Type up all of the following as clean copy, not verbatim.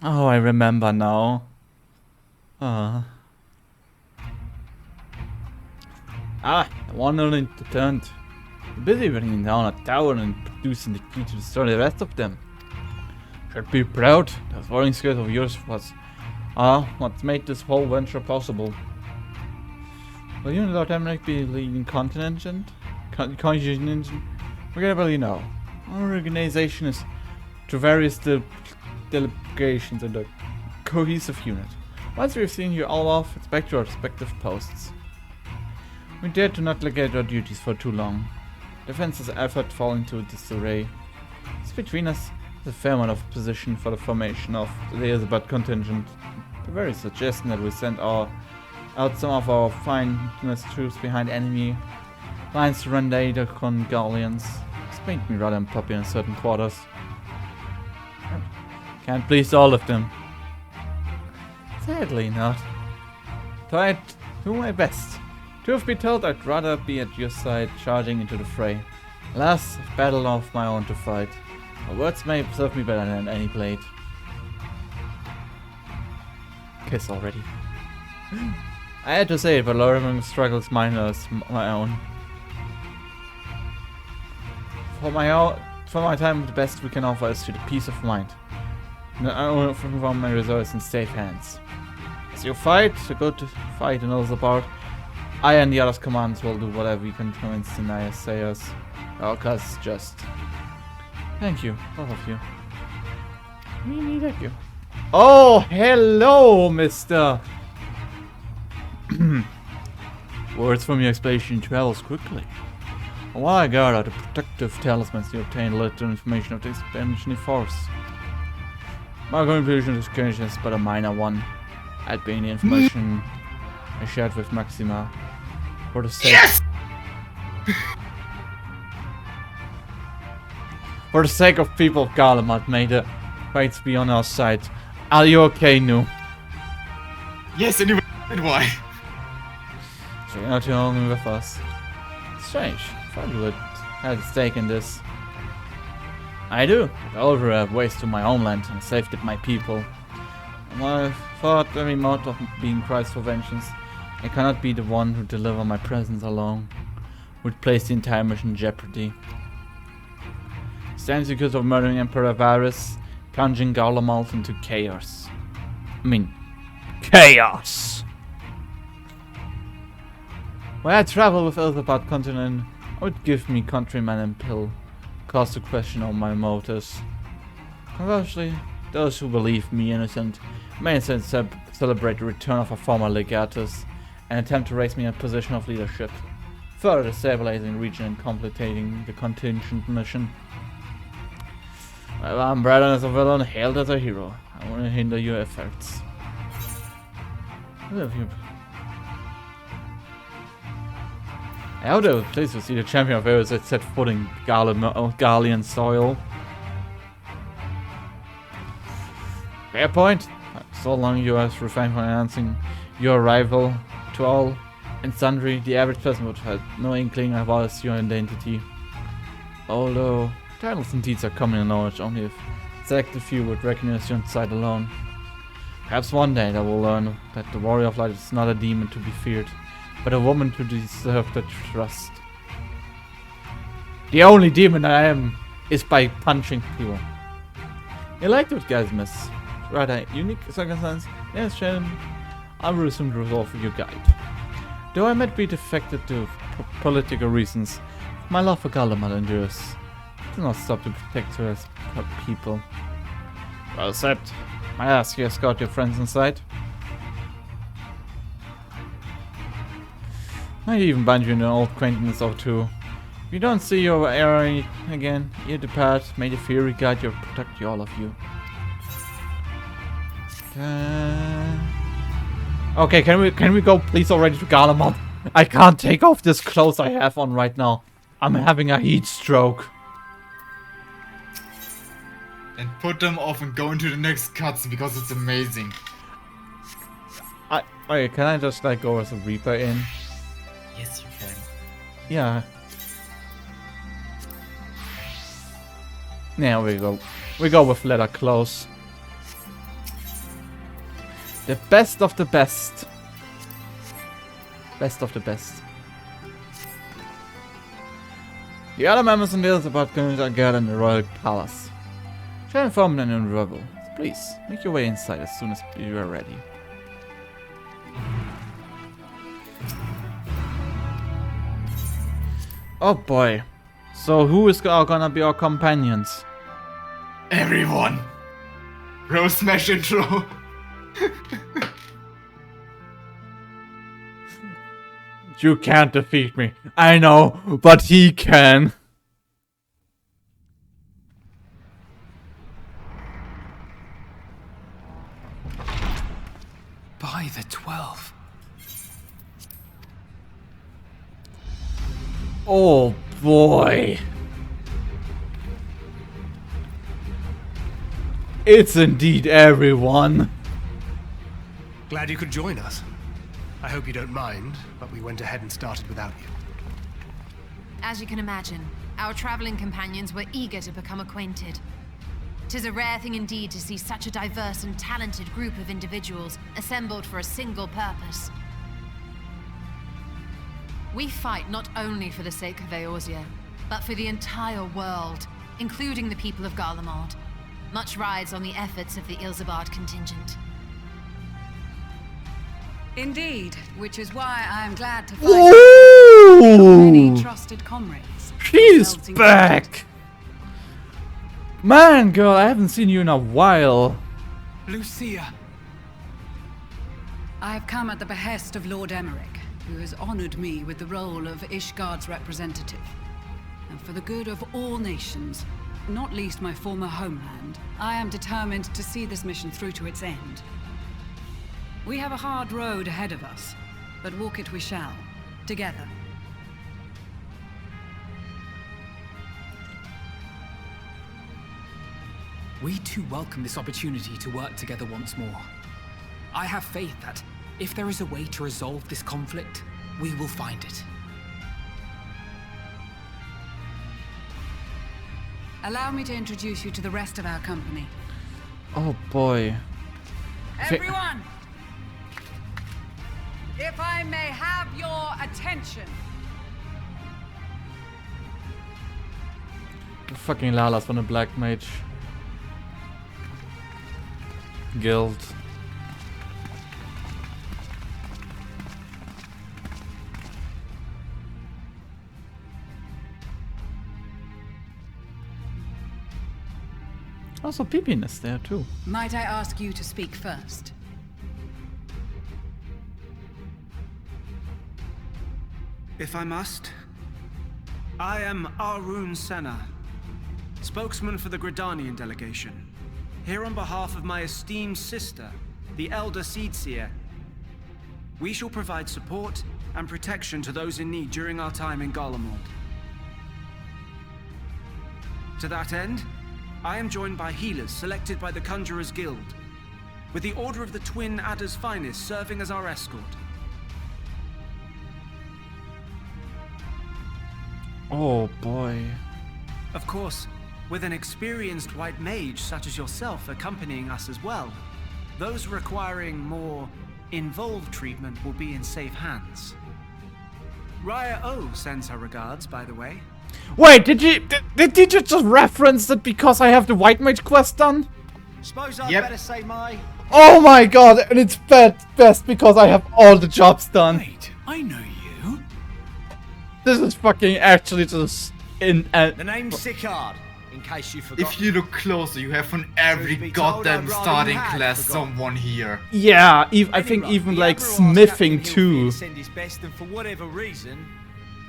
Oh, I remember now. Uh. The one only turned. Busy bringing down a tower and producing the key to destroy the rest of them. Should be proud. That foreign skills of yours was what made this whole venture possible. Will you Lord Emmerich be leading contingent? We gotta really know. Our organization is to various delegations and a cohesive unit. Once we've seen you all off, it's back to our respective posts. We dare to not negate our duties for too long. Defense's effort fall into disarray. It's between us a fair amount of position for the formation of the Elizabeth contingent. The very suggestion that we send out some of our finest troops behind enemy lines to render the Congolians. It's made me rather unpopular in certain quarters. Can't please all of them. Sadly not. Tried to my best. Truth be told, I'd rather be at your side charging into the fray. Alas, I've battled of my own to fight. My words may serve me better than any blade. Kiss already. I had to say it, but Lorimer's struggles mine as my own. For my time, the best we can offer is to the peace of mind. No, from my resources in safe hands. As you fight, so go to fight and others apart. I and the others' commands will do whatever we can convince the naysayers. Our cause is just. Thank you, both of you. We needed you. Oh, hello, mister! Words from your explanation travels quickly. A while ago, out the protective talismans you obtained led to information of the expansion force. My conclusion to this occasion is but a minor one. I'd be in the information I shared with Maxima. For the sake For the sake of people of Garlemald, may the fates be on our side. Are you okay, Nu? Yes, anyway, why? So you're not only with us. Strange. Thought you would have a stake in this. I do. Over a waste to my homeland and saved it my people. And I thought very much of being Christ for vengeance. I cannot be the one who deliver my presence alone. Would place the entire mission in jeopardy. Stands because of murdering Emperor Varus, plunging Garlemald into chaos. Chaos! When I travel with Elizabeth continent, I would give me countryman and pill. Cause to question all my motives. Conversely, those who believe me innocent may instead celebrate the return of a former legatus and attempt to raise me in a position of leadership, further destabilizing the region and complicating the contingent mission. Well, I'm bred as a villain, hailed as a hero. I want to hinder your efforts. I hope they were pleased to see the champion of Eros set foot in Garlean soil. Fair point. So long you have refrained from announcing your arrival to all and sundry, the average person would have no inkling about your identity. Although titles and deeds are common in knowledge, only if selected few would recognize you on sight alone. Perhaps one day they will learn that the warrior of light is not a demon to be feared, but a woman to deserve the trust. The only demon I am is by punching people. You liked what guys miss. Rather unique circumstance. Yes, Shannon. I will assume to resolve your guide. Though I might be defected to political reasons, my love for Garlemald endures. Do not stop to protect her as people. Well said. I ask you to escort your friends inside. Might even bind you in an old acquaintance or two. If you don't see your area again, you depart. May the Fury guide you, protect you, all of you. Okay, can we go please already to Garlemald? I can't take off this clothes I have on right now. I'm having a heat stroke. And put them off and go into the next cutscene because it's amazing. Wait, can I just like go as a Reaper in? Yes, you can. Yeah. There we go. We go with leather clothes. The best of the best. Best of the best. The other members in the Ilsabard community are gathered in the royal palace. Shall inform them in rebel. Please, make your way inside as soon as you are ready. Oh boy. So who is gonna be our companions? Everyone! Rose Smash intro! You can't defeat me. I know, but he can. By the 12. Oh boy. It's indeed everyone. Glad you could join us. I hope you don't mind, but we went ahead and started without you. As you can imagine, our traveling companions were eager to become acquainted. 'Tis a rare thing indeed to see such a diverse and talented group of individuals assembled for a single purpose. We fight not only for the sake of Eorzea, but for the entire world, including the people of Garlemald. Much rides on the efforts of the Ilsabard contingent. Indeed, which is why I am glad to find so many trusted comrades. She's themselves back! Man, girl, I haven't seen you in a while. Lucia! I have come at the behest of Lord Emmerich, who has honored me with the role of Ishgard's representative. And for the good of all nations, not least my former homeland, I am determined to see this mission through to its end. We have a hard road ahead of us, but walk it we shall, together. We too welcome this opportunity to work together once more. I have faith that, if there is a way to resolve this conflict, we will find it. Allow me to introduce you to the rest of our company. Oh boy. Everyone! If I may have your attention. Fucking Lala's from the Black Mage Guild. Also, Pippin is there too. Might I ask you to speak first? If I must. I am Arun Senna, spokesman for the Gridanian delegation, here on behalf of my esteemed sister, the Elder Seedseer. We shall provide support and protection to those in need during our time in Garlemald. To that end, I am joined by healers selected by the Conjurers Guild, with the Order of the Twin Adder's Finest serving as our escort. Oh boy. Of course, with an experienced white mage such as yourself accompanying us as well, those requiring more involved treatment will be in safe hands. Raya O sends her regards, by the way. Wait, did you just reference it because I have the White Mage quest done? Suppose I'd Yep. better say my... Oh my god, and it's best because I have all the jobs done. Wait, I know you. This is fucking actually just in The name's Sicard, in case you forgot. If you look closer, you have on every Truth be told, goddamn I'd rather starting you had class forgotten. someone here. yeah, I think Anyway, even the like Admiral asked smithing Captain too. Hilfield to send his best, and for whatever reason,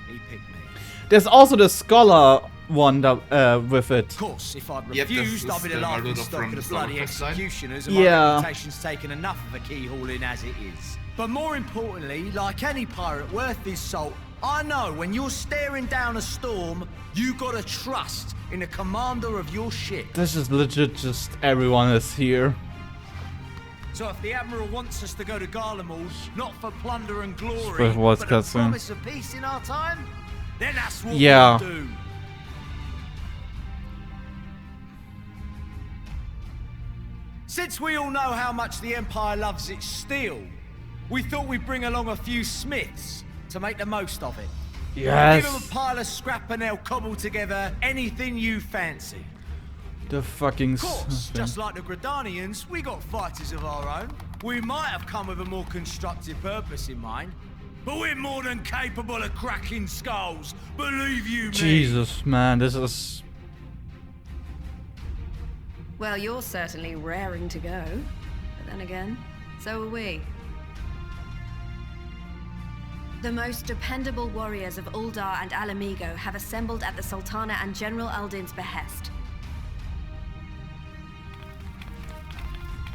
he picked me. There's also the scholar one that, with it. Of course, if I'd Yep, this refused, is I'd be the the laughing Naruto stock from of the the bloody Star Quest line. executioners, and Yeah. my reputation's taken enough of a keyhauling as it is. But more importantly, like any pirate worth his salt, I know when you're staring down a storm, you gotta trust in the commander of your ship. This is legit just everyone is here. So if the Admiral wants us to go to Garlemald, not for plunder and glory, Special voice but a cutscene. promise of peace in our time, then that's what Yeah. we'll do. Since we all know how much the Empire loves its steel, we thought we'd bring along a few smiths to make the most of it. Yes. Give them a pile of scrap and they'll cobble together anything you fancy. The fucking Of course, thing. just like the Gridanians, we got fighters of our own. We might have come with a more constructive purpose in mind, but we're more than capable of cracking skulls, believe you me. Jesus, man, this is... Well, you're certainly raring to go. But then again, so are we. The most dependable warriors of Uldar and Ala Mhigo have assembled at the Sultana and General Aldin's behest.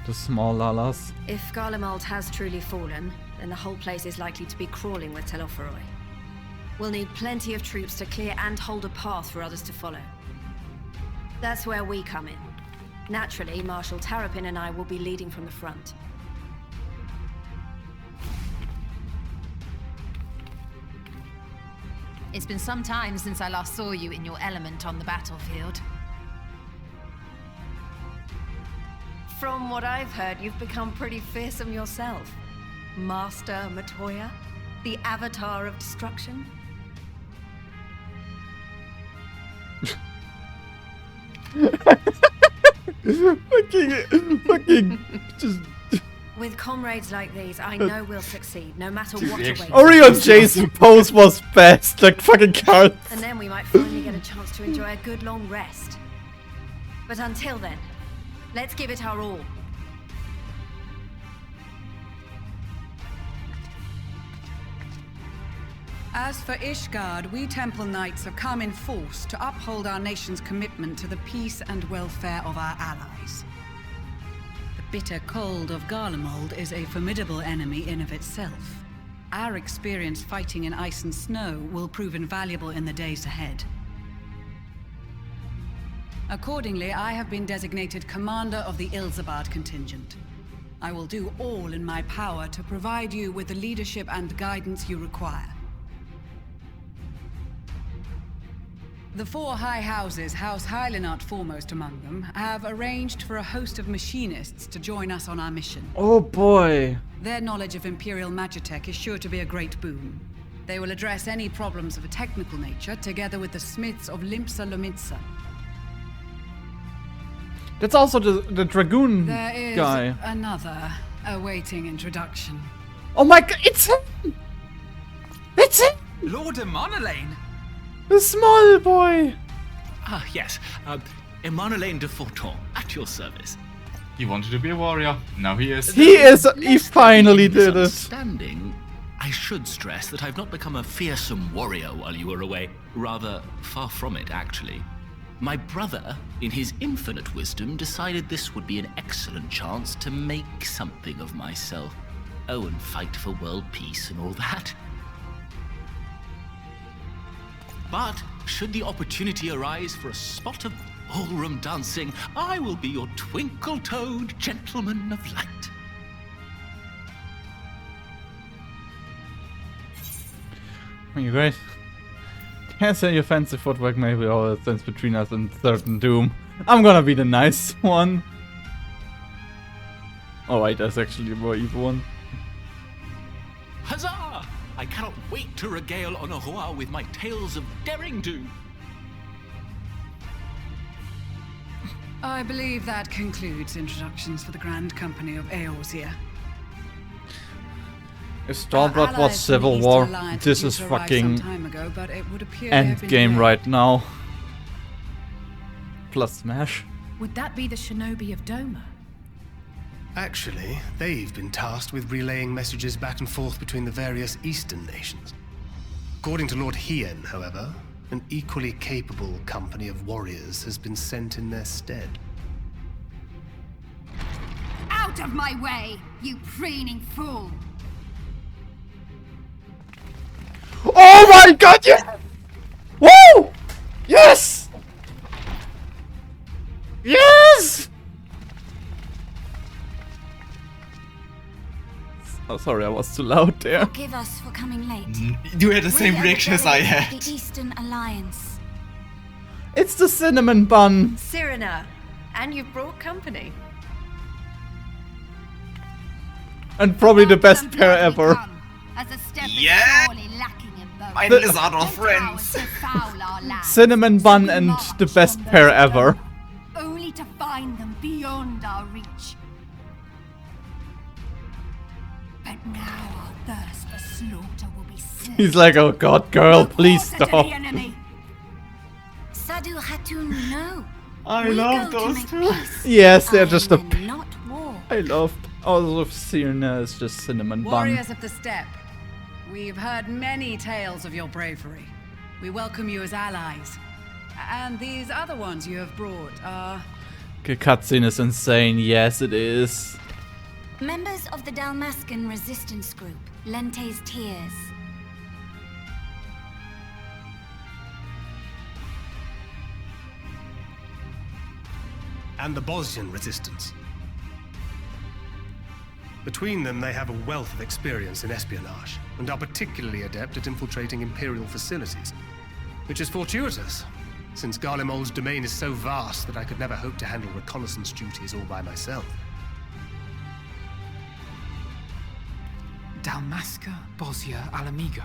The small lalas. If Garlemald has truly fallen, then the whole place is likely to be crawling with Telophoroi. We'll need plenty of troops to clear and hold a path for others to follow. That's where we come in. Naturally, Marshal Tarapin and I will be leading from the front. It's been some time since I last saw you in your element on the battlefield. From what I've heard, you've become pretty fearsome yourself. Master Matoya, the avatar of destruction. fucking, just... With comrades like these, I know we'll succeed, no matter what awaits. Orion Jason pose was best, like fucking Carl. And then we might finally get a chance to enjoy a good long rest. But until then, let's give it our all. As for Ishgard, we Temple Knights have come in force to uphold our nation's commitment to the peace and welfare of our allies. The bitter cold of Garlemald is a formidable enemy in of itself. Our experience fighting in ice and snow will prove invaluable in the days ahead. Accordingly, I have been designated commander of the Ilzabad contingent. I will do all in my power to provide you with the leadership and guidance you require. The four high houses, House Hylinart foremost among them, have arranged for a host of machinists to join us on our mission. Oh boy. Their knowledge of Imperial Magitech is sure to be a great boon. They will address any problems of a technical nature, together with the smiths of Limpsa Lomitsa. That's also the Dragoon There is guy. another awaiting introduction. Oh my god, it's him! It's him! Lord Emanolaine! The small boy! Ah, yes. Emanolaine de Forton, at your service. He wanted to be a warrior. Now he is. He finally did it. Misunderstanding, I should stress that I've not become a fearsome warrior while you were away. Rather, far from it, actually. My brother, in his infinite wisdom, decided this would be an excellent chance to make something of myself. Oh, and fight for world peace and all that. But, should the opportunity arise for a spot of ballroom dancing, I will be your twinkle-toed gentleman of light. You're great. Can't say your fancy footwork maybe all that stands between us and certain doom. I'm gonna be the nice one. Oh wait, that's actually the more evil one. Huzzah! I cannot wait to regale Honohua with my tales of daring-do. I believe that concludes introductions for the Grand Company of Eorzea. If Stormblood was Civil War, this is fucking endgame right now. Plus Smash. Would that be the shinobi of Doma? Actually, they've been tasked with relaying messages back and forth between the various eastern nations. According to Lord Hien, however, an equally capable company of warriors has been sent in their stead. Out of my way, you preening fool! Oh my god, yes! Woo! Yes! Yes! Oh, sorry, I was too loud there. Forgive us for coming late. You had the same reaction as I had. The Eastern Alliance. It's the cinnamon bun. Cyrena, and you've brought company. And probably the best pair ever. Yeah! My lizard are friends. Cinnamon bun and the best pair ever. Only to find them beyond our reach. But now our thirst for slaughter will be slaked. He's like, oh god, girl, please Closer to stop. the enemy. Sadu Hatun, no. I We love go to those make two. peace. Yes, they're just a... And not war. I love all of Cyrna is just cinnamon bun. Warriors of the Steppe, we've heard many tales of your bravery. We welcome you as allies. And these other ones you have brought are... The cutscene is insane, yes it is. Members of the Dalmascan resistance group, Lente's Tears. And the Bosnian resistance. Between them, they have a wealth of experience in espionage, and are particularly adept at infiltrating Imperial facilities. Which is fortuitous, since Garlemald's domain is so vast that I could never hope to handle reconnaissance duties all by myself. Dalmasca, Bosnia, Ala Mhigo.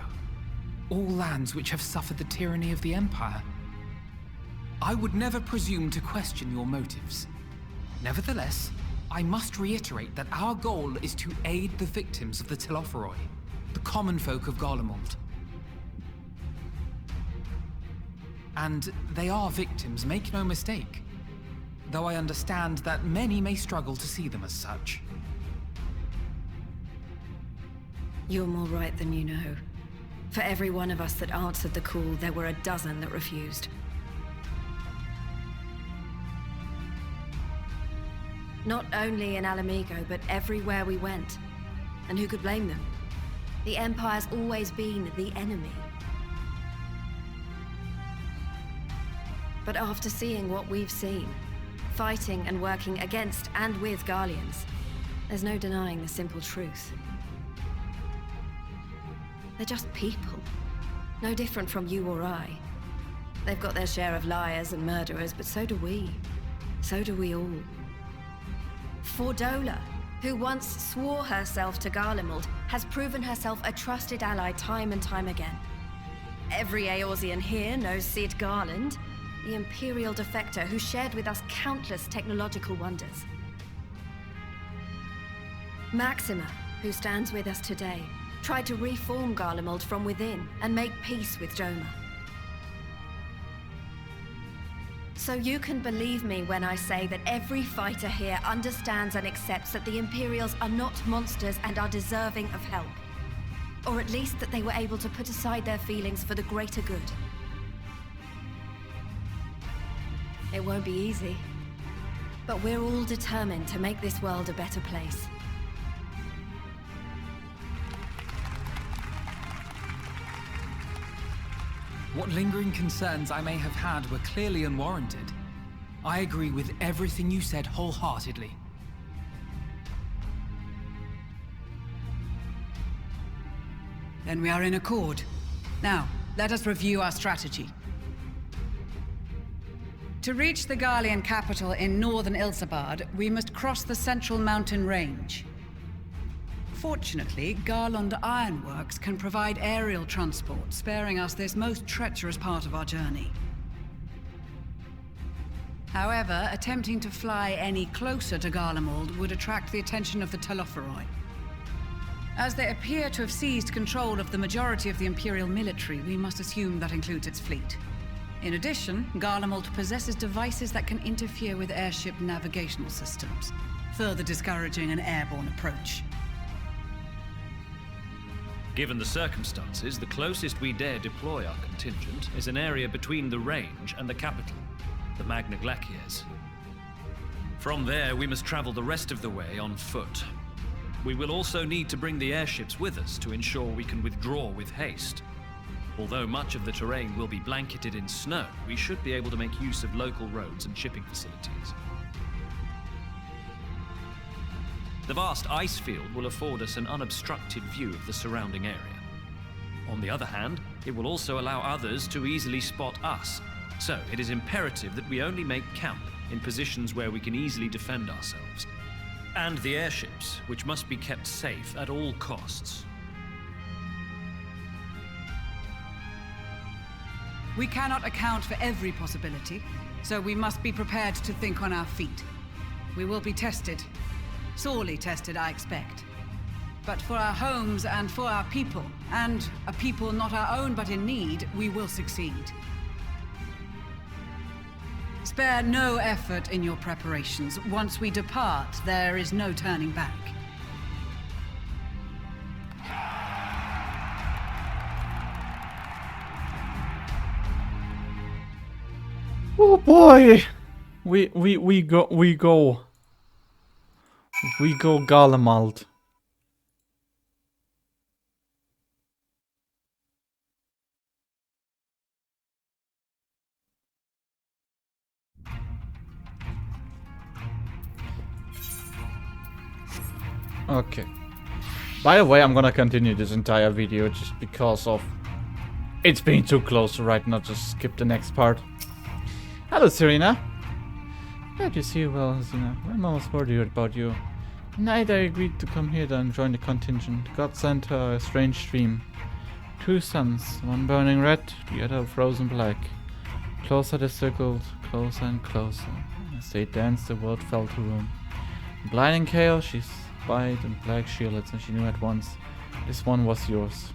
All lands which have suffered the tyranny of the Empire. I would never presume to question your motives. Nevertheless, I must reiterate that our goal is to aid the victims of the Telophoroi, the common folk of Garlemald. And they are victims, make no mistake. Though I understand that many may struggle to see them as such. You're more right than you know. For every one of us that answered the call, there were a dozen that refused. Not only in Ala Mhigo, but everywhere we went. And who could blame them? The Empire's always been the enemy. But after seeing what we've seen, fighting and working against and with Garleans, there's no denying the simple truth. They're just people. No different from you or I. They've got their share of liars and murderers, but so do we. So do we all. Fordola, who once swore herself to Garlemald, has proven herself a trusted ally time and time again. Every Eorzean here knows Cid Garland, the Imperial defector who shared with us countless technological wonders. Maxima, who stands with us today, tried to reform Garlemald from within and make peace with Doma. So you can believe me when I say that every fighter here understands and accepts that the Imperials are not monsters and are deserving of help. Or at least that they were able to put aside their feelings for the greater good. It won't be easy, but we're all determined to make this world a better place. What lingering concerns I may have had were clearly unwarranted. I agree with everything you said wholeheartedly. Then we are in accord. Now, let us review our strategy. To reach the Garlean capital in northern Ilsabard, we must cross the central mountain range. Fortunately, Garland Ironworks can provide aerial transport, sparing us this most treacherous part of our journey. However, attempting to fly any closer to Garlemald would attract the attention of the Telophoroi. As they appear to have seized control of the majority of the Imperial military, we must assume that includes its fleet. In addition, Garlemald possesses devices that can interfere with airship navigational systems, further discouraging an airborne approach. Given the circumstances, the closest we dare deploy our contingent is an area between the range and the capital, the Magna Glaciers. From there, we must travel the rest of the way on foot. We will also need to bring the airships with us to ensure we can withdraw with haste. Although much of the terrain will be blanketed in snow, we should be able to make use of local roads and shipping facilities. The vast ice field will afford us an unobstructed view of the surrounding area. On the other hand, it will also allow others to easily spot us, so it is imperative that we only make camp in positions where we can easily defend ourselves. And the airships, which must be kept safe at all costs. We cannot account for every possibility, so we must be prepared to think on our feet. We will be tested. Sorely tested, I expect. But for our homes and for our people, and a people not our own but in need, we will succeed. Spare no effort in your preparations. Once we depart, there is no turning back. Oh boy! We go Garlemald. Okay. By the way, I'm gonna continue this entire video just because of it's being too close to right now. Just skip the next part. Hello, Serena. Glad you see you well, Serena. I'm almost worried about you. Tonight I agreed to come here and join the contingent. God sent her a strange dream. 2 suns, one burning red, the other frozen black. Closer they circled, closer and closer. As they danced, the world fell to ruin. In blinding chaos, she spied in black shields, and she knew at once this one was yours.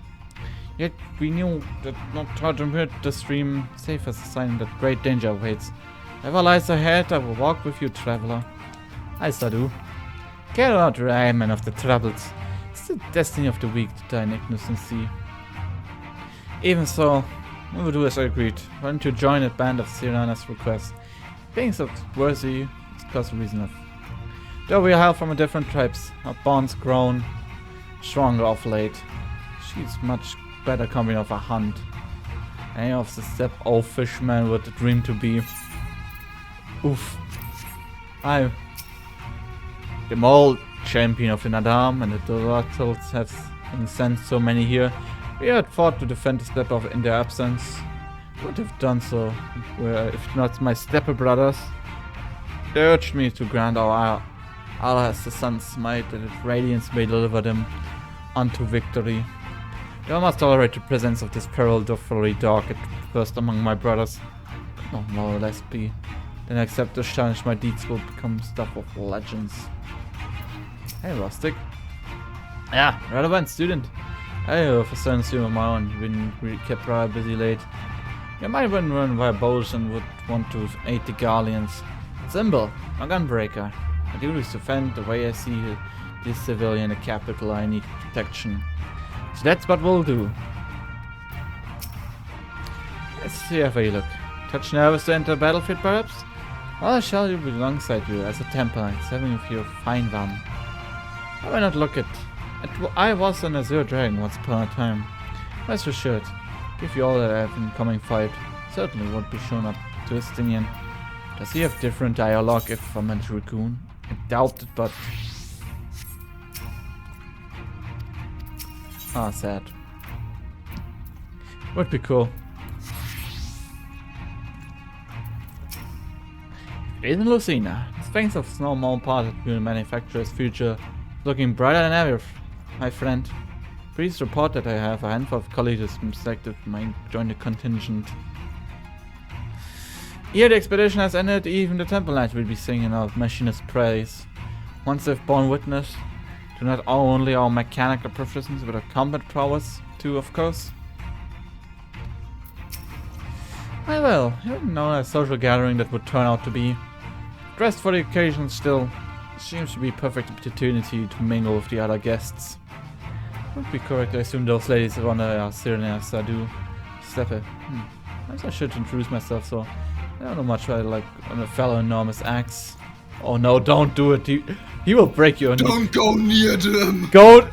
Yet we knew that not to transmit the stream safe as a sign that great danger awaits. Whatever lies ahead, I will walk with you, traveler. I Sadu. Get out, man of the troubles. It's the destiny of the weak to die in ignorancy. Even so, we will do as I agreed. Why don't you join a band of Serena's request? Being so worthy, it's cause a reason of. Though we hail from a different tribes, our bonds grown stronger of late. She's much better company of a hunt. Any of the step-old fishermen would dream to be. Oof. I, the old champion of the Nadam and the Doratals have sent so many here. We had fought to defend the step of in their absence. Would have done so, if not my stepper brothers. They urged me to grant our Allah as the sun's might, that its radiance may deliver them unto victory. They must tolerate the presence of this peril, doubtfully dark at first among my brothers. Could not more or less be. Then accept the challenge, my deeds will become stuff of legends. Hey, Rustic. Yeah, relevant student. I have a certain student of my own, been kept rather busy late. You might run via bows and would want to aid the Guardians. Symbol, a gunbreaker. My duty is to defend the way I see this civilian in the capital. I need protection. So that's what we'll do. Let's see how you look. Touch nervous to enter the battlefield, perhaps? Well, I shall be alongside you as a Template, having with you a fine one. I will not look at. I was an Azure Dragon once upon a time. Rest assured, give you all that I have in coming fight. Certainly won't be shown up to Estinian. Does he have different dialogue if I'm a Dragoon? I doubt it, but. Ah, sad. Would be cool. Isn't Lucina? The Sphinx of Snow Mountain part of the manufacturer's future looking brighter than ever, my friend. Please report that I have a handful of colleagues selected to join the contingent. Here the expedition has ended, even the Temple Knights will be singing our machinist praise. Once they've borne witness to not only our mechanical proficiency but our combat prowess too, of course. Well, you didn't know a social gathering that would turn out to be. Dressed for the occasion still, seems to be a perfect opportunity to mingle with the other guests. Would be correct, I assume those ladies around are Serena, Sadu, Steppe. Perhaps I should introduce myself, so I don't know much about like a fellow enormous axe. Oh no, don't do it. He will break your knee. Don't go near them. Go.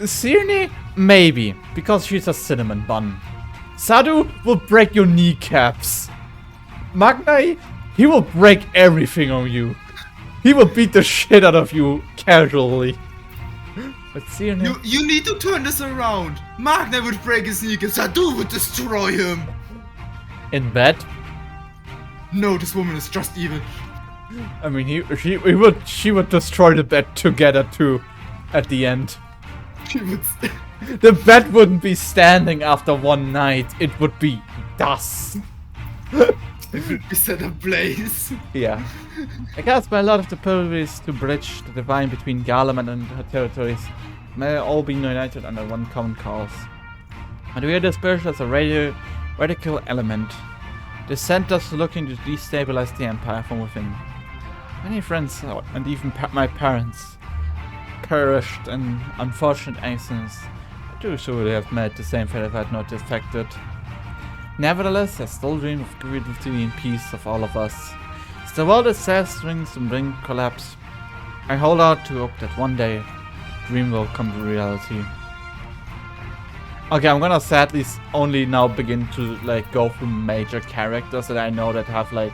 Serena? Maybe, because she's a cinnamon bun. Sadu will break your kneecaps. Magnai, he will break everything on you. He will beat the shit out of you casually. But Serena... You need to turn this around. Magnai would break his kneecaps. Sadu would destroy him. In bed? No, this woman is just evil. I mean, she would destroy the bed together too, at the end. She would. The bed wouldn't be standing after one night. It would be dust. It would be set ablaze. Yeah. I cast by a lot of the pilgrims to bridge the divine between Garlemald and her territories. May all be united under one common cause. And we are dispersed as a radical element. The centers looking to destabilize the empire from within. Many friends and even my parents perished in unfortunate accidents. I do surely have met the same fate if I had not defected. Nevertheless, I still dream of stability and peace of all of us. As the world itself swings and brings collapse, I hold out to hope that one day, dream will come to reality. Okay, I'm gonna sadly only now begin to like go through major characters that I know that have like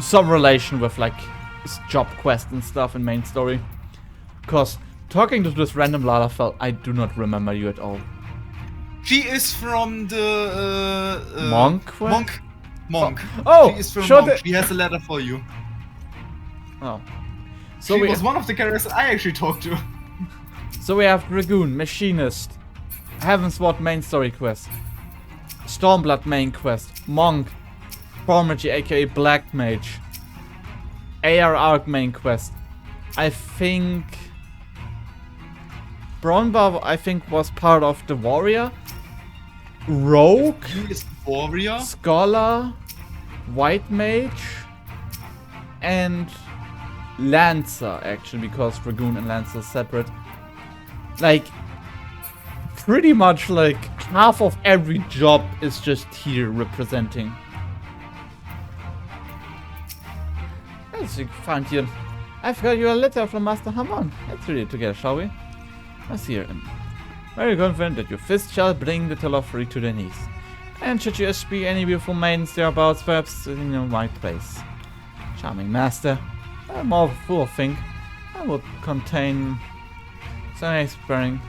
some relation with like job quest and stuff in main story. Cause talking to this random Lalafell, I do not remember you at all. She is from the Monk quest? Monk. Oh, she is from sure. Monk. She has a letter for you. Oh, so she was one of the characters I actually talked to. So we have Dragoon, Machinist, Heavensward main story quest, Stormblood main quest, Monk, Formagy aka Black Mage, AR main quest. I think Bronbar was part of the Warrior, Rogue, He is Warrior, Scholar, White Mage, and Lancer actually, because Dragoon and Lancer are separate. Like, pretty much like half of every job is just here representing. As you found you. I've got you a letter from Master Hamon. Let's read it together, shall we? Let's hear him. Very confident that your fist shall bring the Telofri to their knees. And should you be any beautiful maidens thereabouts, perhaps in my place. Charming master. A more full thing. I will contain some expiring.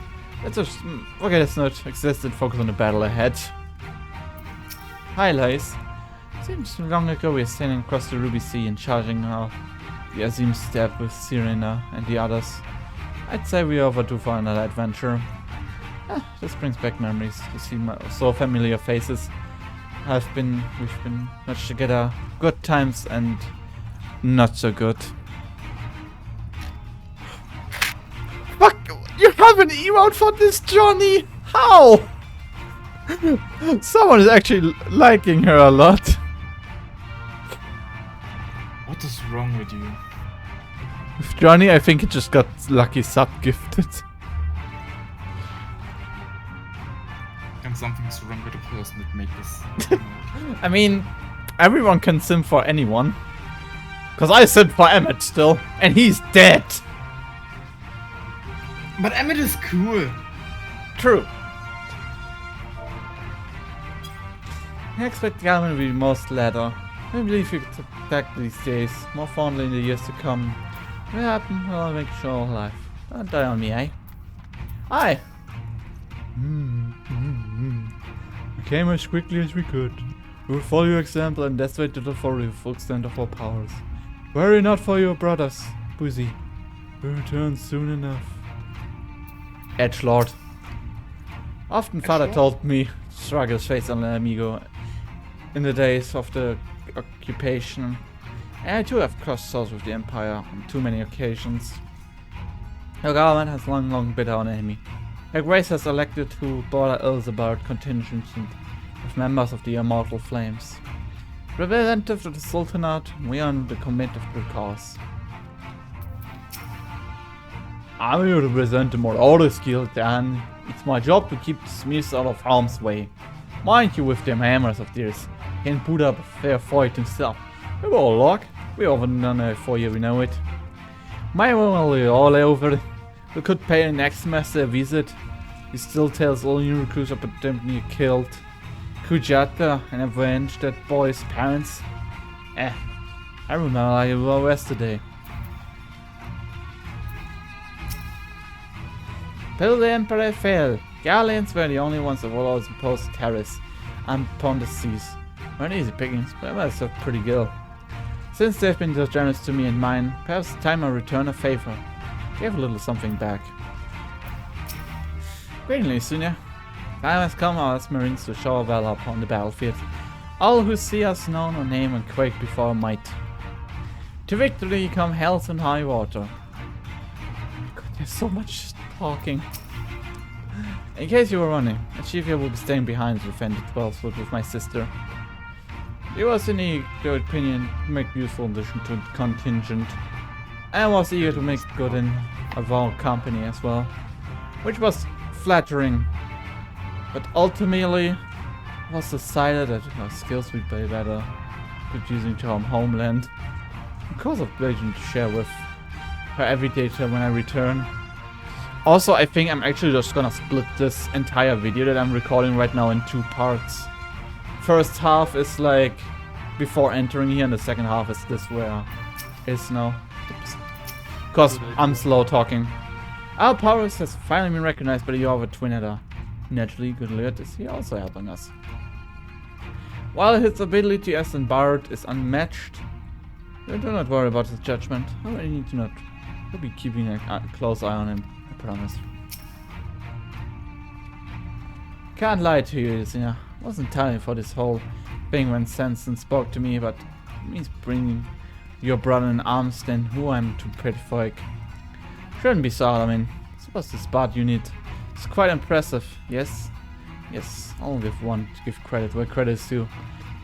Let's just forget it's not existed, focus on the battle ahead. Hi, Lace. Seems long ago we were sailing across the Ruby Sea and charging the Azim Steppe with Serena and the others. I'd say we're overdue for another adventure. This brings back memories to see so familiar faces. We've been much together, good times and not so good. Fuck! You have an emote for this, Johnny! How? Someone is actually liking her a lot. what is wrong with you? With Johnny, I think it just got lucky sub-gifted. And something's wrong with the person that made this. I mean, everyone can sim for anyone. Cause I sim for Emmett still, and he's dead. But Emmett is cool. True. I expect Galvin will be most later. I believe you could back these days, more fondly in the years to come. What happened? Well, I'll make sure life. Don't die on me, eh? Aye. We came as quickly as we could. We will follow your example and that's why to the full extent of our powers. Worry not for your brothers, Boozy. We'll return soon enough. Edgelord. Often father told me, shrug his face on Ala Mhigo, in the days of the occupation. And I too have crossed swords with the Empire on too many occasions. Her government has long been our enemy. Her Grace has elected to border Ilsabard contingent of members of the Immortal Flames. Representative of the Sultanate, we are the committed to the cause. I'm here to present the Marauder Guild, and it's my job to keep the Smiths out of harm's way. Mind you with them hammers of theirs, can put up a fair fight himself. We all luck. We often done it for you, we know it. My will be all over. We could pay the next semester a visit. He still tells all new recruits of attempting to killed Kujata and avenge that boy's parents. I remember I was yesterday. Till the Emperor fell, Galleons were the only ones that were always imposed Terrace and upon the seas. Weren't easy pickings, but I must have pretty girl. Since they've been so generous to me and mine, perhaps it's time I return a favor. Give a little something back. Greetings, Sunya. Time has come for us Marines to show our valor upon the battlefield. All who see us know our name and quake before our might. To victory come health and high water. God, there's so much talking. In case you were wondering, a chief here will be staying behind to defend the 12th foot with my sister. He was in your opinion to make useful addition to the contingent. And was eager to make good in our company as well. Which was flattering. But ultimately, it was decided that our skills would be better producing to our homeland. Because of Legend to share with her every data when I return. Also, I think I'm actually just gonna split this entire video that I'm recording right now in 2 parts. First half is like before entering here, and the second half is this where it is now. Because I'm slow talking. Our powers has finally been recognized by the Yorva Twin Header. Naturally, good alert is here also helping us. While his ability as a bard is unmatched, do not worry about his judgment. I really need to not. We'll be keeping a close eye on him, I promise. Can't lie to you, Yesenia. Wasn't entirely for this whole thing when Sanson spoke to me, but it means bringing your brother in arms, then who I'm to pretty folk. Shouldn't be so, I mean, suppose this bard you need. It's quite impressive, yes? Yes, I'll give credit where credit is due.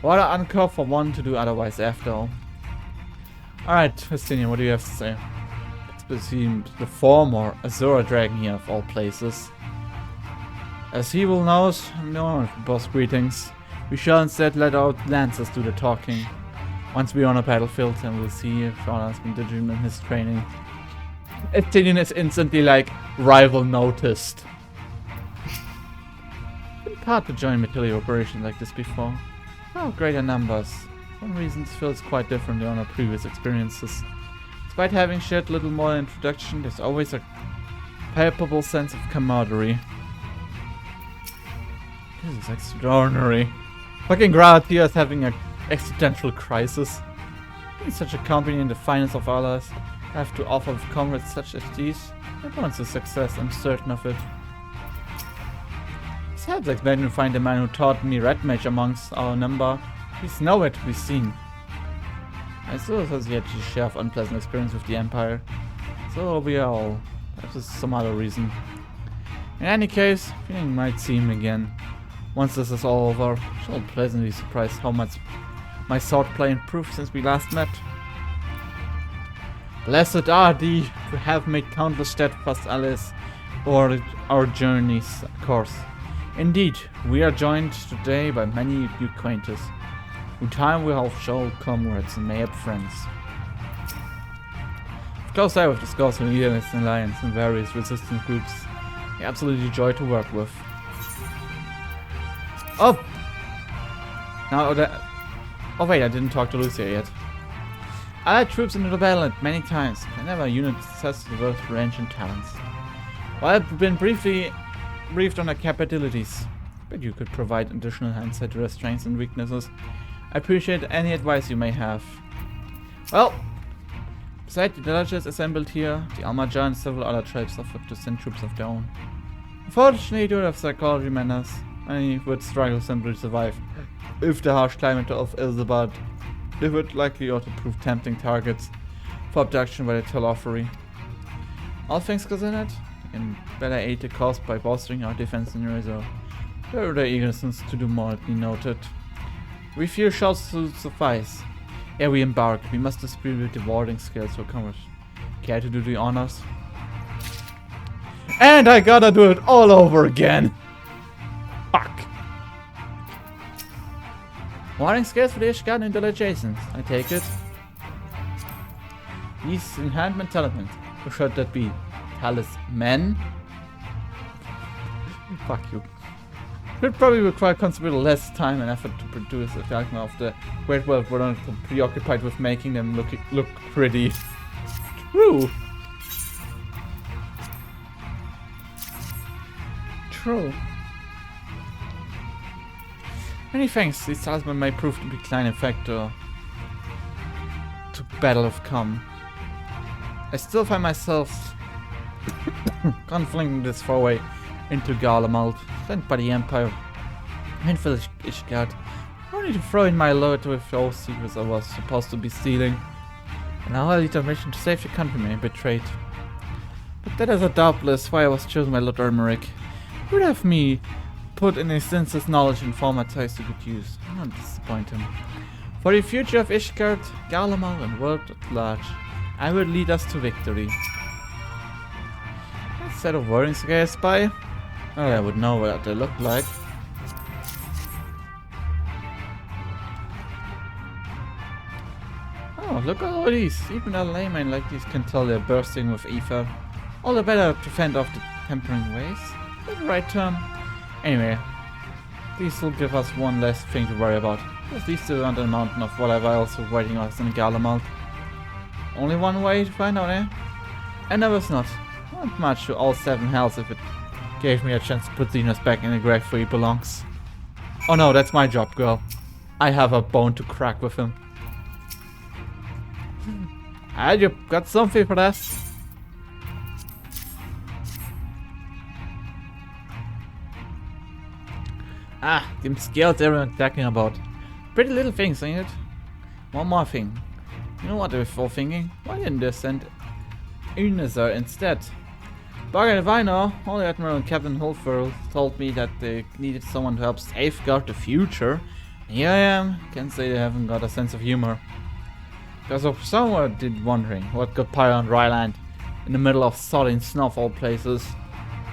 What an uncalled for one to do otherwise after all. Alright, Christina, what do you have to say? Especially the former Azura dragon here of all places. As he will know, no boss greetings. We shall instead let our lancers do the talking. Once we're on a battlefield, and we'll see if Sean has been diligent in his training. Estinian is instantly like, rival noticed. Been hard to join military operations like this before. Oh, greater numbers. For some reasons feels quite differently on our previous experiences. Despite having shared little more introduction, there's always a palpable sense of camaraderie. This is extraordinary. Fucking Grad here is having an existential crisis. In such a company in the finest of others, I have to offer with comrades such as these. That one's a success, I'm certain of it. It's helps explain to find the man who taught me Red Mage amongst our number. He's nowhere to be seen. I still has yet to share of unpleasant experience with the Empire. So we are all. Perhaps some other reason. In any case, feeling might see him again. Once this is all over, I shall be pleasantly surprised how much my swordplay improved since we last met. Blessed are thee who have made countless steadfast allies or our journey's course. Indeed, we are joined today by many new acquaintances, who time will have shown comrades and mayhap friends. Of course, I have discussed with leaders and alliance and various resistance groups. I absolutely joy to work with. Oh! Now oh wait, I didn't talk to Lucia yet. I led troops into the battle many times, and never a unit possessed the world's range and talents. While I've been briefly briefed on their capabilities, but you could provide additional insight to their strengths and weaknesses. I appreciate any advice you may have. Well, besides the villages assembled here, the Almaja and several other tribes offered to send troops of their own. Unfortunately, due to psychology menace, many would struggle simply to survive. If the harsh climate of Elzabad, they would likely also prove tempting targets for abduction by the Teloffery. All things considered, we can better aid the cause by bolstering our defense in reserve. Though their eagerness to do more be noted. We few shots to suffice. Ere we embark, we must distribute the warding skills for commerce. Care to do the honors? And I gotta do it all over again! Fuck! Warding skills for the Ishgard and the adjacent, I take it. These enhancement talent. Or should that be? Talisman? Fuck you. It would probably require considerably less time and effort to produce a fragment of the Great World, but not preoccupied with making them look pretty. True. True. Many thanks. These talisman may prove to be klein effect or battle have come. I still find myself conflicting this far away into Garlemald, sent by the Empire, and village Ishgard, only to throw in my load with those secrets I was supposed to be stealing. And now I lead a mission to save the countrymen betrayed. But that is a doubtless why I was chosen by Lord Ermeric. He would have me put in his senses knowledge and form my ties to good use. I don't disappoint him. For the future of Ishgard, Garlemald, and the world at large, I will lead us to victory. That set of warnings I spy? Well, I would know what they look like. Oh, look at all these. Even a layman like these can tell they're bursting with ether. All the better to fend off the tempering ways. Is that the right term? Anyway, these will give us one less thing to worry about. There's these two under the mountain of whatever else was waiting us in Garlemald. Only one way to find out, eh? And there was not much to all 7 hells if it gave me a chance to put Xenos back in the grave where he belongs. Oh no, that's my job, girl. I have a bone to crack with him. And you got something for that? Ah, them scales everyone's talking about. Pretty little things, ain't it? One more thing. You know what I was thinking? Why didn't they send Unazar instead? Bugger if I know. Only Admiral and Captain Hulfurl told me that they needed someone to help safeguard the future. And here I am. Can't say they haven't got a sense of humor. Because of someone did wondering what got Pyre on dry land in the middle of solid snow of all places.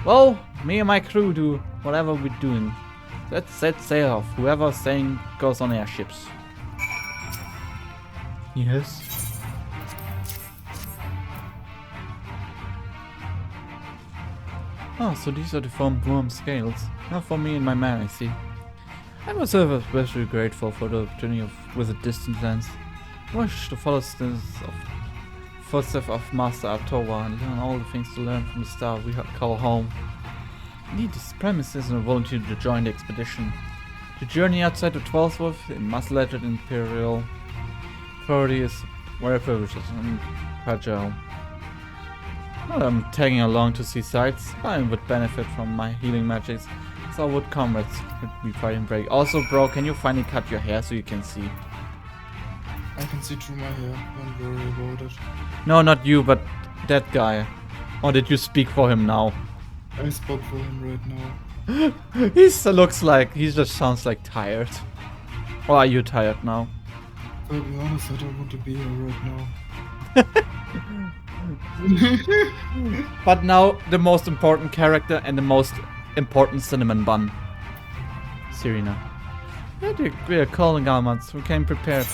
Well, me and my crew do whatever we're doing. Let's set sail off. Whoever's saying goes on airships. Yes. Oh, so these are the warm scales. Not for me and my man, I see. I myself was especially grateful for the opportunity with a distant lens. I wish to follow the footsteps of Master Artowa and learn all the things to learn from the star we call home. Indeed, this premises and volunteer to join the expedition. The journey outside of Twelfsworth in muscle-lettered Imperial authority is very privileged and fragile. Well, I'm tagging along to see sights. I would benefit from my healing magics, so would comrades could be fighting break. Also, bro, can you finally cut your hair so you can see? I can see through my hair, don't worry about it. No, not you, but that guy. Or did you speak for him now? I spoke for him right now. He looks like, he just sounds like tired. Or are you tired now? To be honest, I don't want to be here right now. But now, the most important character and the most important cinnamon bun. Serena. We are calling Almans. We came prepared.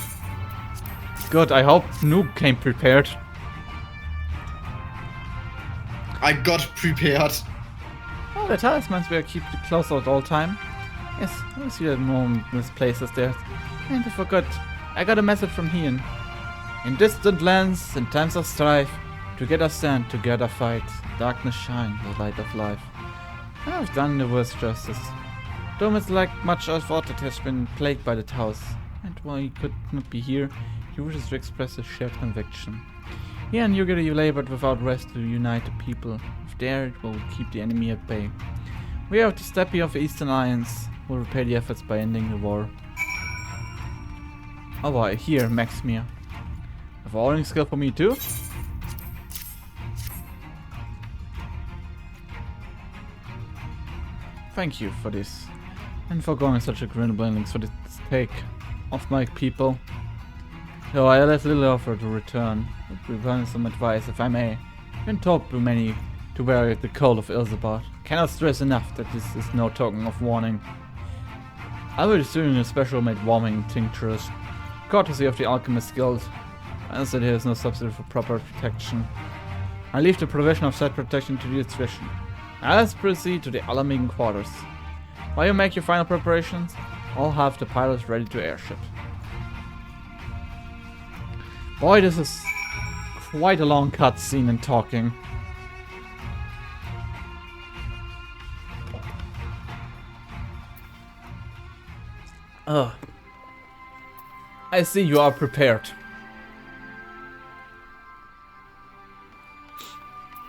Good, I hope Noob came prepared. I got prepared. Oh, the talismans were kept close at all time. Yes, I see that more misplaces there. And I forgot. I got a message from Hien. In distant lands, in times of strife, together stand, together fight. Darkness shine, the light of life. I've done the worst justice. Though it's like much of what it has been plagued by the Taos. And while he could not be here, he wishes to express a shared conviction. He and Yugiri labored without rest to unite the people. If there, it will keep the enemy at bay. We are the Steppe of the Eastern Alliance. Will repay the efforts by ending the war. Oh boy, here, Maxmir. Have ordering skill for me too? Thank you for this. And for going such a grand blendings for the stake of my people. Though I left little offer to return, but return some advice if I may. Been taught too many to wear the cold of Ilzabat. Cannot stress enough that this is no token of warning. I will be doing a special made warming tinctures, courtesy of the Alchemist Guild, as there is no substitute for proper protection. I leave the provision of said protection to the discretion. Now let's proceed to the Ala Mhigo quarters. While you make your final preparations, I'll have the pilots ready to airship. Boy, this is quite a long cutscene and talking. I see you are prepared.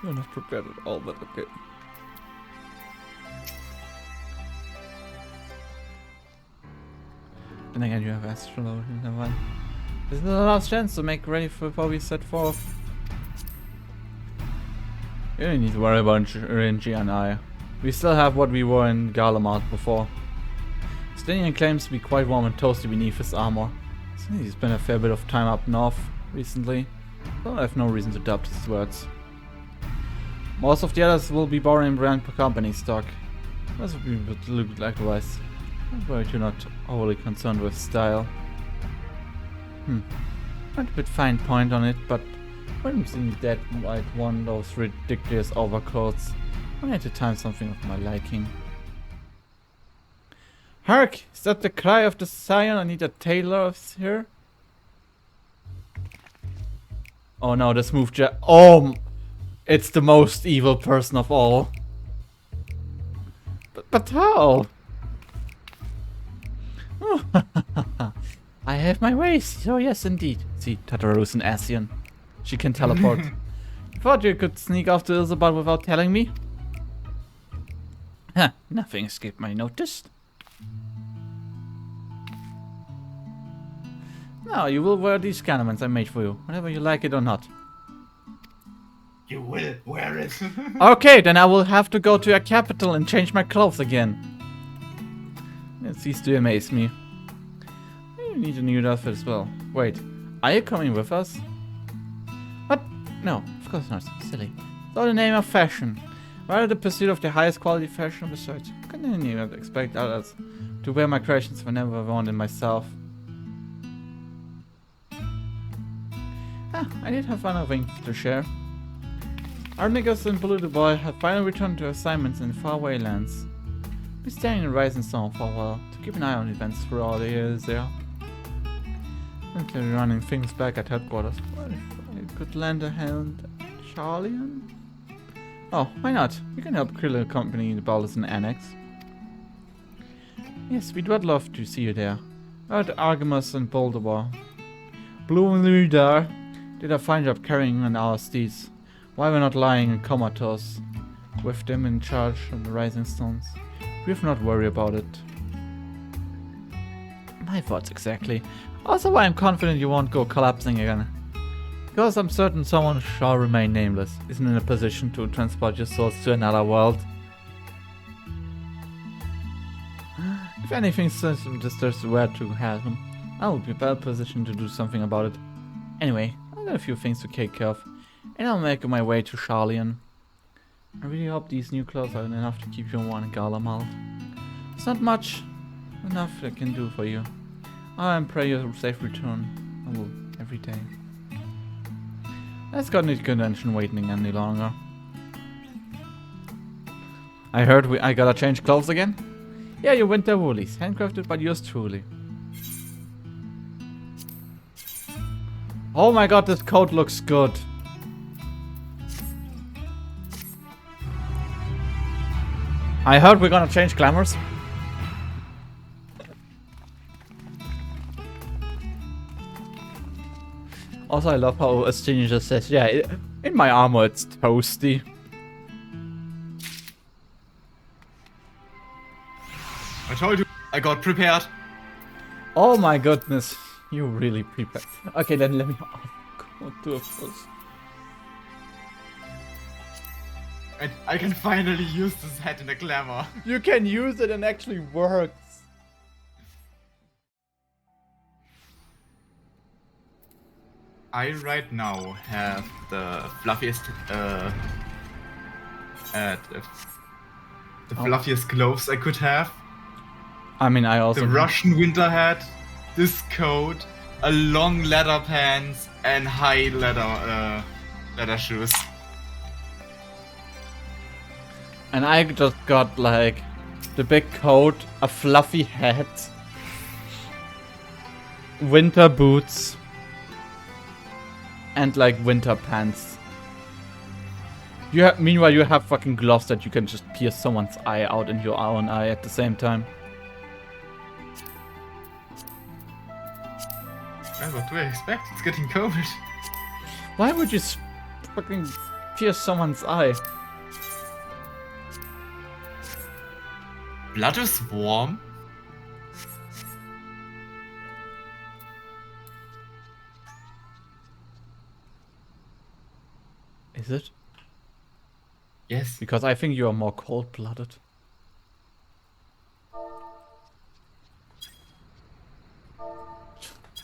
You're not prepared at all, but okay. And again, you have astrology. Never mind. This is the last chance to make ready before we set forth. You don't need to worry about Renji and I. We still have what we were in Garlemald before. Stinian claims to be quite warm and toasty beneath his armor. He's been a fair bit of time up north recently, so I have no reason to doubt his words. Most of the others will be borrowing brand company stock. That's what we would look likewise. But you're not overly concerned with style. Not a bit fine point on it, but when I'm seeing that white one, those ridiculous overcoats, I need to time something of my liking. Hark! Is that the cry of the Scion? I need a tailor here. Oh no, this move oh! It's the most evil person of all. But how? I have my ways, so yes indeed. See, Tataru's an Asian. She can teleport. You thought you could sneak off to Ilsabad without telling me? Huh, nothing escaped my notice. Now you will wear these garments I made for you, whether you like it or not. You will wear it. Okay, then I will have to go to your capital and change my clothes again. It ceased to amaze me. You need a new outfit as well. Wait, are you coming with us? What? No, of course not. Silly. It's all the name of fashion. Rather the pursuit of the highest quality fashion besides. Couldn't even expect others to wear my creations if I never worn them myself. I did have another thing to share. Our niggas and Blue the Boy have finally returned to assignments in faraway lands. We're staying in Rising Sun for a while to keep an eye on events for all the years there. Until running things back at headquarters. What if I could lend a hand at Charlian? Oh, why not? You can help Krill accompany the ballers in Annex. Yes, we'd love to see you there. Out Artemis and Boulderbar. Blue and Ludar did a fine job carrying on our steeds. Why we're not lying in comatose with them in charge of the Rising Stones. We have not worry about it. My thoughts exactly. Also why I'm confident you won't go collapsing again. Because I'm certain someone who shall remain nameless isn't in a position to transport your souls to another world. If anything disturbs where to have him, I will be well positioned to do something about it. Anyway, I've got a few things to take care of, and I'll make my way to Charlian. I really hope these new clothes are enough to keep you warm in Garlemald. It's not much enough I can do for you. I pray your safe return. I will every day. Let's got no convention waiting any longer. I heard I gotta change clothes again? Yeah, your winter woolies, handcrafted by yours truly. Oh my god, this coat looks good. I heard we're gonna change glamours. Also, I love how Astinian just says, yeah, in my armor it's toasty. I told you, I got prepared. Oh my goodness, you really prepared. Okay, then let me go to a first. I can finally use this hat in a glamour. You can use it and actually works. I right now have the fluffiest the fluffiest clothes I could have. I mean, I also the Russian winter hat, this coat, a long leather pants, and high leather shoes. And I just got like the big coat, a fluffy hat, winter boots, and like winter pants. Meanwhile, you have fucking gloves that you can just pierce someone's eye out in your own eye at the same time. Well, what do I expect? It's getting cold. Why would you fucking pierce someone's eye. Blood is warm. Is it? Yes. Because I think you are more cold-blooded.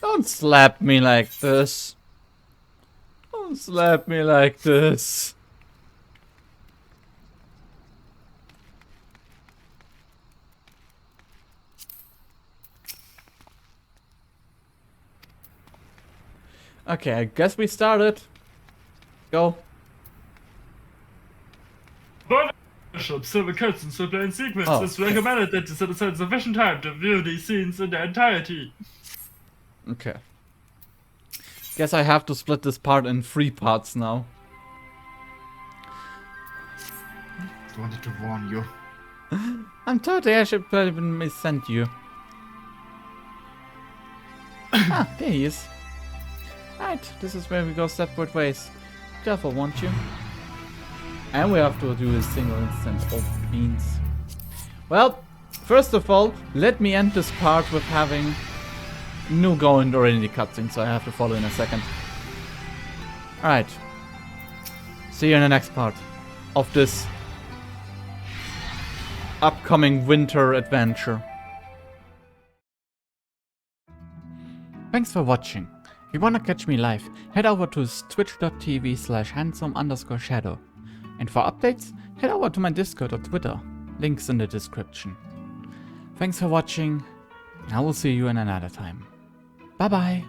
Don't slap me like this. Don't slap me like this. Okay, I guess we started. Go. Silver cutscenes to play in sequence. Oh, It's recommended that you set aside sufficient time to view these scenes in their entirety. Okay. Guess I have to split this part in 3 parts now. I wanted to warn you. I'm totally, I should probably send you. Ah, there he is. Right, this is where we go separate ways. Careful, won't you? And we have to do a single instance of beans. Well, first of all, let me end this part with having no going during the cutscene, so I have to follow in a second. Alright. See you in the next part of this upcoming winter adventure. Thanks for watching. If you wanna catch me live, head over to twitch.tv/handsome_shadow. And for updates, head over to my Discord or Twitter. Links in the description. Thanks for watching, and I will see you in another time. Bye bye.